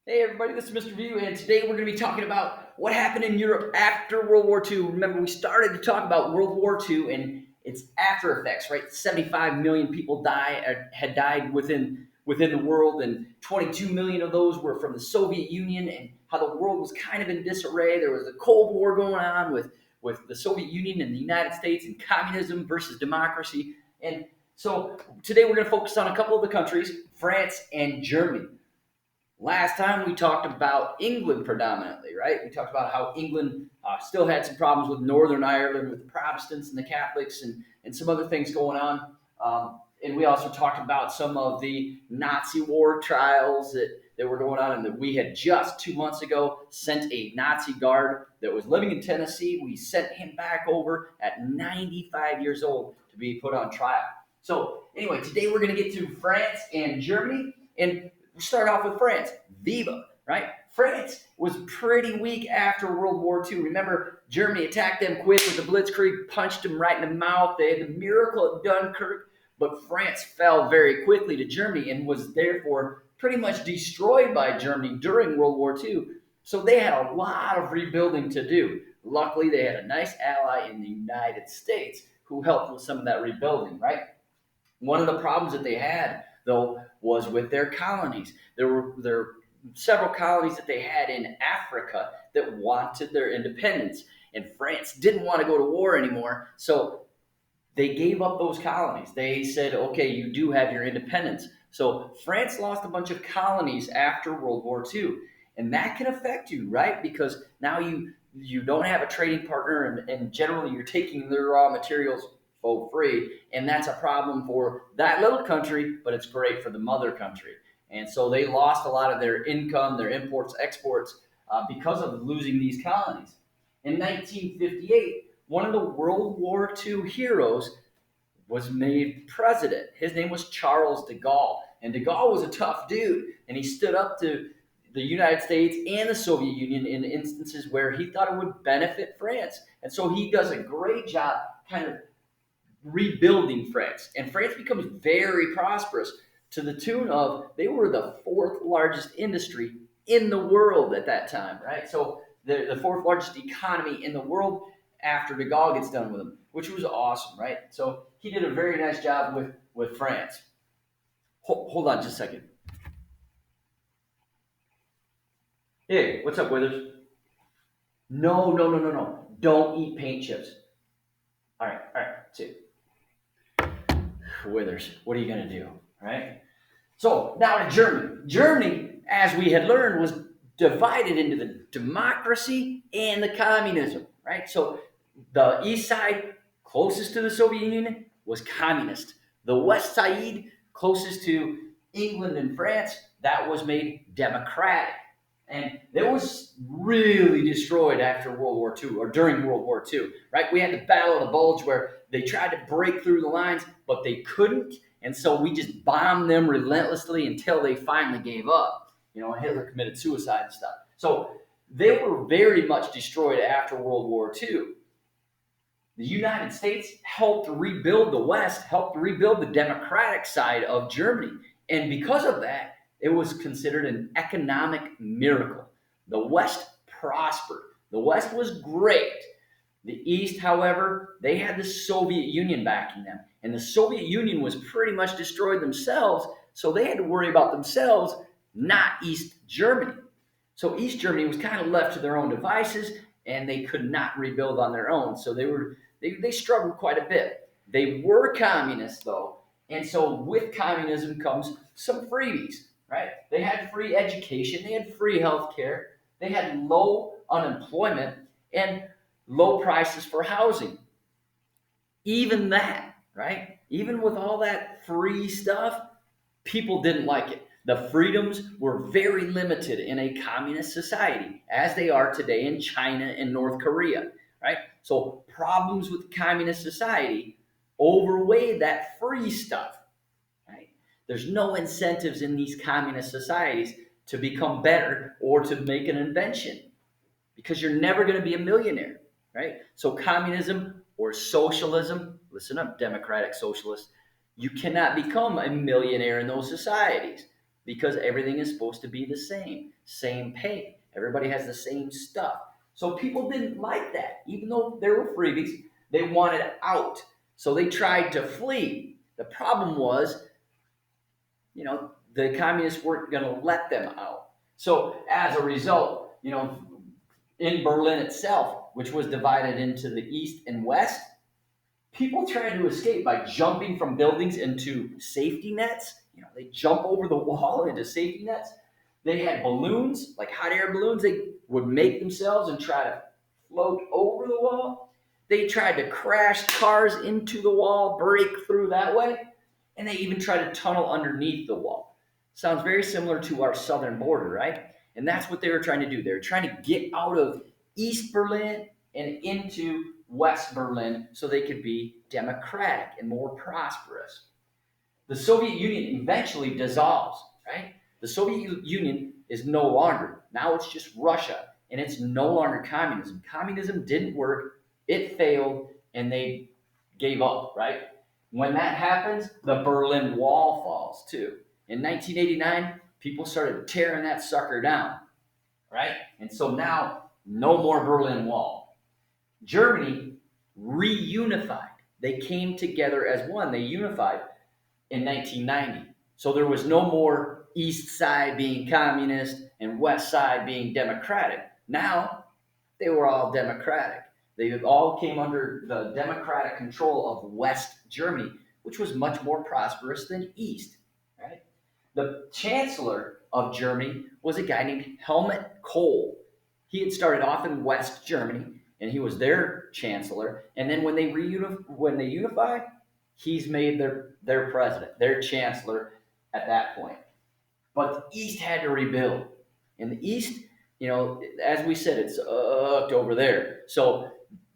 Hey everybody, this is Mr. View, and today we're going to be talking about what happened in Europe after World War II. Remember, we started to talk about World War II and its after effects, right? 75 million people had died within the world, and 22 million of those were from the Soviet Union, and how the world was kind of in disarray. There was a Cold War going on with the Soviet Union and the United States, and communism versus democracy. And so today we're going to focus on a couple of the countries, France and Germany. Last time we talked about England predominantly, right? We talked about how England still had some problems with Northern Ireland, with the Protestants and the Catholics, and some other things going on. And we also talked about some of the Nazi war trials that were going on, and that we had just 2 months ago sent a Nazi guard that was living in Tennessee. We sent him back over at 95 years old to be put on trial. So anyway, today we're going to get to France and Germany. And we start off with France. Viva, right? France was pretty weak after World War II. Remember, Germany attacked them quick with the Blitzkrieg, punched them right in the mouth. They had the miracle at Dunkirk, but France fell very quickly to Germany and was therefore pretty much destroyed by Germany during World War II. So they had a lot of rebuilding to do. Luckily, they had a nice ally in the United States who helped with some of that rebuilding, right? One of the problems that they had, though, was with their colonies. There were several colonies that they had in Africa that wanted their independence, and France didn't want to go to war anymore, so they gave up those colonies. They said, okay, you do have your independence. So France lost a bunch of colonies after World War II, and that can affect you, right? Because now you don't have a trading partner, and generally you're taking their raw materials for free, and that's a problem for that little country, but it's great for the mother country. And so they lost a lot of their income, their imports, exports, because of losing these colonies. In 1958, one of the World War II heroes was made president. His name was Charles de Gaulle. And de Gaulle was a tough dude, and he stood up to the United States and the Soviet Union in instances where he thought it would benefit France. And so he does a great job kind of rebuilding France. And France becomes very prosperous to the tune of they were the fourth largest industry in the world at that time, right? So the fourth largest economy in the world after de Gaulle gets done with them, which was awesome, right? So he did a very nice job with France. Hold on just a second. Hey, what's up, Withers? No, no, no, no, no. Don't eat paint chips. All right. See, Withers, what are you gonna do, right? So now to Germany. Germany, as we had learned, was divided into the democracy and the communism, right? So the east side, closest to the Soviet Union, was communist. The west side, closest to England and France, that was made democratic. And it was really destroyed after World War II or during World War II, right? We had the Battle of the Bulge where they tried to break through the lines, but they couldn't. And so we just bombed them relentlessly until they finally gave up. You know, Hitler committed suicide and stuff. So they were very much destroyed after World War II. The United States helped rebuild the West, helped rebuild the democratic side of Germany. And because of that, it was considered an economic miracle. The West prospered. The West was great. The East, however, they had the Soviet Union backing them. And the Soviet Union was pretty much destroyed themselves, so they had to worry about themselves, not East Germany. So East Germany was kind of left to their own devices, and they could not rebuild on their own. So they struggled quite a bit. They were communists, though, and so with communism comes some freebies, right? They had free education, they had free health care, they had low unemployment, and low prices for housing. Even that, right? Even with all that free stuff, people didn't like it. The freedoms were very limited in a communist society, as they are today in China and North Korea, right? So problems with communist society overweighed that free stuff, right? There's no incentives in these communist societies to become better or to make an invention because you're never going to be a millionaire, right? So communism or socialism, listen up, democratic socialists, you cannot become a millionaire in those societies. because everything is supposed to be the same pay. Everybody has the same stuff. So people didn't like that. Even though there were freebies, they wanted out. So they tried to flee. The problem was, the communists weren't going to let them out. So as a result, in Berlin itself, which was divided into the East and West, people tried to escape by jumping from buildings into safety nets. They jump over the wall into safety nets. They had balloons, like hot air balloons. They would make themselves and try to float over the wall. They tried to crash cars into the wall, break through that way. And they even tried to tunnel underneath the wall. Sounds very similar to our southern border, right? And that's what they were trying to do. They were trying to get out of East Berlin and into West Berlin so they could be democratic and more prosperous. The Soviet Union eventually dissolves, right? The Soviet Union is no longer. Now it's just Russia, and it's no longer communism. Communism didn't work, it failed, and they gave up, right? When that happens, the Berlin Wall falls too. In 1989, people started tearing that sucker down, right? And so now, no more Berlin Wall. Germany reunified. They came together as one. They unified in 1990. So there was no more East side being communist and West side being democratic. Now they were all democratic. They all came under the democratic control of West Germany, which was much more prosperous than East. Right? The chancellor of Germany was a guy named Helmut Kohl. He had started off in West Germany, and he was their chancellor. And then when they unify, he's made their president, their chancellor at that point. But the East had to rebuild. In the East, as we said, it's over there. So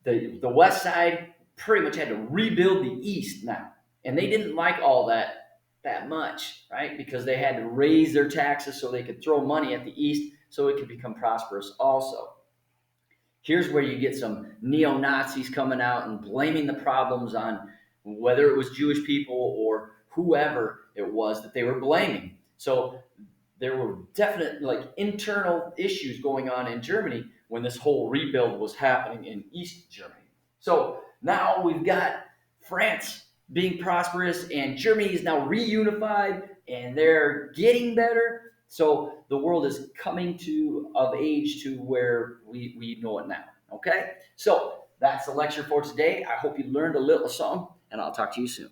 the West side pretty much had to rebuild the East now. And they didn't like all that much, right? Because they had to raise their taxes so they could throw money at the East so it could become prosperous also. Here's where you get some neo-Nazis coming out and blaming the problems on whether it was Jewish people or whoever it was that they were blaming. So there were definite internal issues going on in Germany when this whole rebuild was happening in East Germany. So now we've got France being prosperous and Germany is now reunified and they're getting better. So the world is coming of age to where we know it now. Okay? So that's the lecture for today. I hope you learned a little something, and I'll talk to you soon.